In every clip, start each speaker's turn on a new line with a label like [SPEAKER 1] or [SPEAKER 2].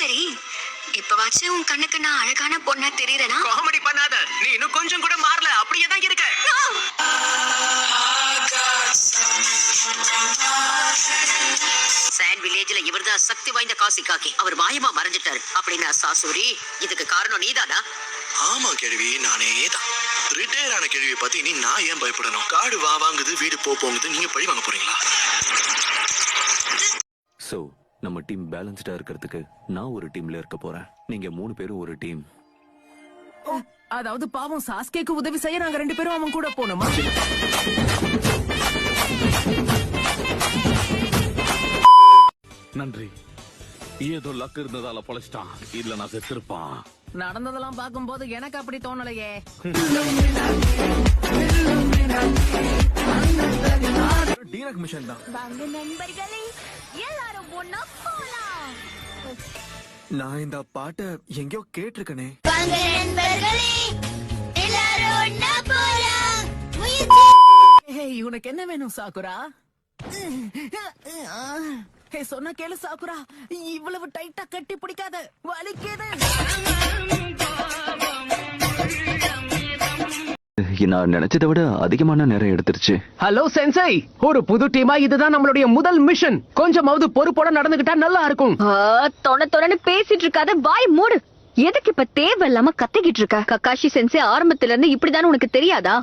[SPEAKER 1] சரி, இப்பவாச்சும் உன் கண்ணுக்கு நான் அழகான பொண்ணா தெரியறேனா?
[SPEAKER 2] காமெடி பண்ணாத, நீ இன்னும் கொஞ்சம் கூட மாறல, அப்படியே தான் இருக்க.
[SPEAKER 3] சாண்ட் வில்லேஜ்ல இவர்தான் சக்தி வாய்ந்த காசி காக்கி. அவர் மாயமா மறைஞ்சிட்டாரு அப்படின்னா சாசூரி, இதுக்கு காரணம் நீதானா?
[SPEAKER 4] ஆமா கேள்வி, நானே தான். ரிட்டையர் ஆன கேள்வியை பத்தி நீ நான் ஏன் பயப்படணும்? காடு வாங்குது, வீடு போங்குது, நீங்க பழி வாங்க போறீங்களா?
[SPEAKER 5] சோ நம்ம டீம் பேலன்ஸ்டா இருக்கிறதுக்கு நான் ஒரு டீம்ல இருக்க போறேன். நீங்க 3 பேரும் ஒரு டீம்.
[SPEAKER 6] அதாவது பாவம் சாஸ்கேக்கு உதவி செய்ய நாங்க 2 பேரும் அவன் கூட போனோமா?
[SPEAKER 7] நன்றி. ஏதோ லக் இருந்ததால பொழைச்சிட்டான், இல்ல நான் செத்துருப்பான்.
[SPEAKER 6] நடந்ததெல்லாம் பார்க்கும்போது எனக்கு அப்படி தோணலையே.
[SPEAKER 8] டீரக் மிஷன் தான்.
[SPEAKER 9] வாங்க நண்பர்களே, எல்லாரும் ஒண்ணா போலாம்.
[SPEAKER 8] நான் இந்த பாட்டை எங்கேயோ கேட்டிருக்கனே.
[SPEAKER 9] வாங்க நண்பர்களே, எல்லாரும் ஒண்ணா போலாம்.
[SPEAKER 6] ஏய், உனக்கு என்ன வேணும் சாக்குரா? ஹே, சொன்ன கேளு சாக்குரா, இவ்வளவு டைட்டா கட்டி பிடிக்காத, வலிக்குது.
[SPEAKER 5] நான் நினைச்சதை விட அதிகமான நேரம் எடுத்துருச்சு.
[SPEAKER 10] ஹலோ சென்சை, ஒரு புது டீமா இதுதான் நம்மளுடைய முதல் மிஷன். கொஞ்சமாவது பொறுப்போட நடந்துகிட்டா நல்லா இருக்கும்.
[SPEAKER 9] தொண பேசிட்டு இருக்காத, வாய் மூடு. எதுக்கு இப்ப தேவையில்லாம கத்திக்கிட்டு இருக்க? கக்காஷி சென்சே ஆரம்பத்துல இருந்து இப்படிதான் உனக்கு தெரியாதா?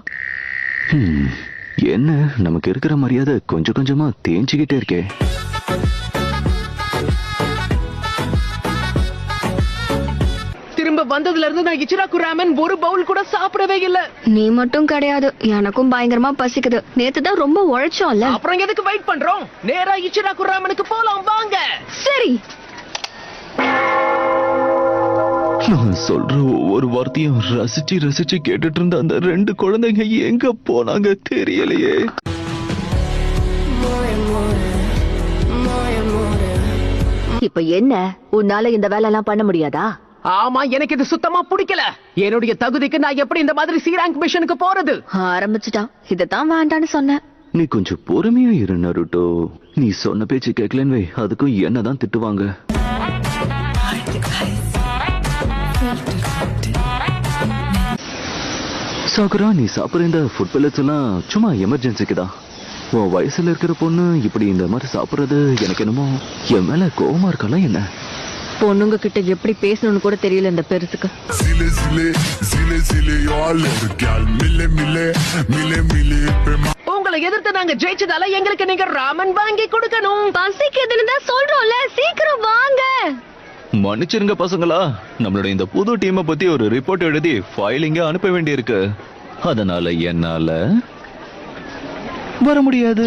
[SPEAKER 5] என்ன, நமக்கு இருக்கிற மரியாதை கொஞ்சம் கொஞ்சமா தேஞ்சுக்கிட்டே இருக்கே.
[SPEAKER 10] திரும்ப வந்ததுல இருந்து நான் இச்சிராக்கு ராமன் ஒரு பவுல் கூட சாப்பிடவே இல்ல.
[SPEAKER 9] நீ மட்டும் கிடையாது, எனக்கும் பயங்கரமா பசிக்குது. நேத்துதான் ரொம்ப உழைச்சோம்ல.
[SPEAKER 10] அப்புறம் எதுக்கு வெயிட் பண்றோம்? நேரா இச்சிராக்கு ராமனுக்கு போலாம் வாங்க.
[SPEAKER 9] சரி,
[SPEAKER 5] நான் சொல்ற ஒவ்வொரு வார்த்தையும் ரசிச்சு ரசிச்சு கேட்டுட்டு இருந்த அந்த 2 குழந்தைங்க எங்க போனாங்க தெரியலையே.
[SPEAKER 9] இப்ப என்ன, உன்னால இந்த வேலை எல்லாம் பண்ண முடியாதா?
[SPEAKER 10] ஆமா, எனக்கு இது சுத்தமா பிடிக்கல. என்னுடைய தகுதிக்கு நான் எப்படி இந்த மாதிரி சி ரேங்க் மிஷனுக்கு போறது?
[SPEAKER 9] ஆரம்பிச்சுட்டான். இதத்தான் வேண்டான்னு சொன்னேன்.
[SPEAKER 5] நீ கொஞ்சம் பொறுமையா இரு நருட்டோ. நீ சொன்ன பேச்சு கேட்கலன்னு வை, அதுக்கும் என்னதான் திட்டுவாங்க. சாகுரா, நீ சாப்பிடுற இந்த ஃபுட் பெல்லட்ஸ் எல்லாம் சும்மா எமர்ஜென்சிக்கு தான். உன் வயசுல இருக்கிற பொண்ணு இப்படி இந்த மாதிரி சாப்பிடுறது எனக்கு என்னமோ என் மேல கோவமா இருக்கலாம். என்ன
[SPEAKER 9] பொண்ணுங்க கிட்ட எப்படி பேசணும்னு கூட தெரியல இந்த பெருசுக்கு.
[SPEAKER 10] உங்களை எதிர்த்து நாங்க ஜெயிச்சதால எங்களுக்கு நீங்க ராமன் வாங்கி கொடுக்கணும்.
[SPEAKER 9] பசிக்குதுன்னு தான் சொல்றோம்ல, சீக்கிரம் வாங்க.
[SPEAKER 5] மன்னிச்சிருங்க பசங்களா, நம்மளோட இந்த புது டீமை பத்தி ஒரு ரிப்போர்ட் எழுதி ஃபைலிங்க அனுப்ப வேண்டியிருக்கு. அதனால என்னால வர முடியாது.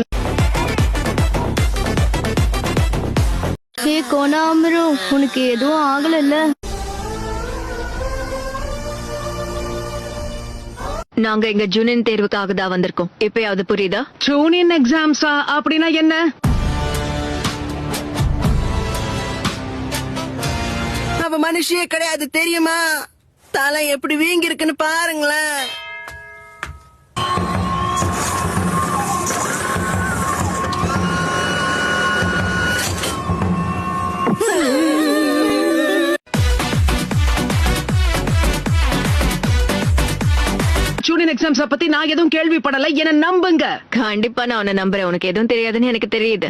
[SPEAKER 9] கோனாமரு, உனக்கு எதுவும் ஆகல? நாங்க இங்க ஜூனியர் தேர்வுக்காக தான் வந்திருக்கோம். இப்பயாவது புரியுதா?
[SPEAKER 10] ஜூனியர் எக்ஸாம்ஸா அப்படின்னா என்ன?
[SPEAKER 6] அவ மனுஷியே கிடையாது தெரியுமா? தலை எப்படி வீங்கி இருக்குன்னு பாருங்களேன்.
[SPEAKER 10] ஜூனியர் எக்ஸாம்ஸ் பத்தி நான் எதுவும் கேள்விப்படல, என்ன நம்புங்க.
[SPEAKER 9] கண்டிப்பா நான் உன்னை நம்புறேன். உனக்கு எதுவும் தெரியாதுன்னு எனக்கு தெரியுது.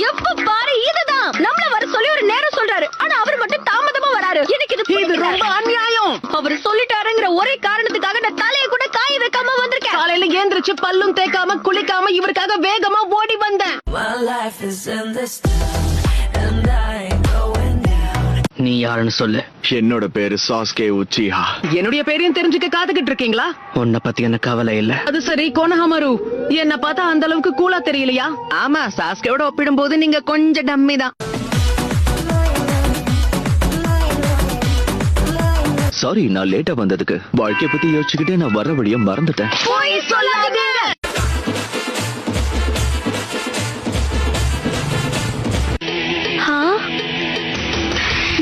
[SPEAKER 9] எப்ப பாரு இதுதான். நம்மள வர சொல்லி ஒரு நேரம் சொல்றாரு, ஆனா அவர் மட்டும் தாமதமா வராரு. எனக்கு இது
[SPEAKER 10] ரொம்ப அநியாயம்.
[SPEAKER 9] அவர் சொல்லிட்டாருங்கிற ஒரே காரணத்துக்காக நான் தலையை கூட காய வைக்காம வந்திருக்கேன்.
[SPEAKER 10] காலையில ஏந்திரிச்சு பல்லும் தேய்க்காம குளிக்காம இவருக்காக வேகமா ஓடி வந்தேன்.
[SPEAKER 3] நீ யாருன்னு சொல்லு.
[SPEAKER 4] என்னோட பேரு சாஸ்கே உச்சிஹா.
[SPEAKER 10] என்னுடைய பேரையும் தெரிஞ்சுக்க காத்துக்கிட்டு இருக்கீங்களா?
[SPEAKER 3] உன்னை பத்தி எனக்கு கவலை இல்ல.
[SPEAKER 10] அது சரி கோனஹாமரு, என்ன பார்த்தா அந்த அளவுக்கு கூலா தெரியலையா?
[SPEAKER 3] ஆமா, சாஸ்கேவோட ஒப்பிடும்போது நீங்க கொஞ்சம் டம்மி தான்.
[SPEAKER 5] சாரி, நான் லேட்டா வந்ததுக்கு. வாழ்க்கைய பத்தி யோசிச்சுக்கிட்டே நான் வர வழிய மறந்துட்டேன்.
[SPEAKER 9] போய் சொல்லாதீங்க.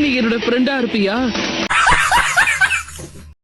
[SPEAKER 10] நீ என்னோட ஃப்ரெண்டா இருப்பியா?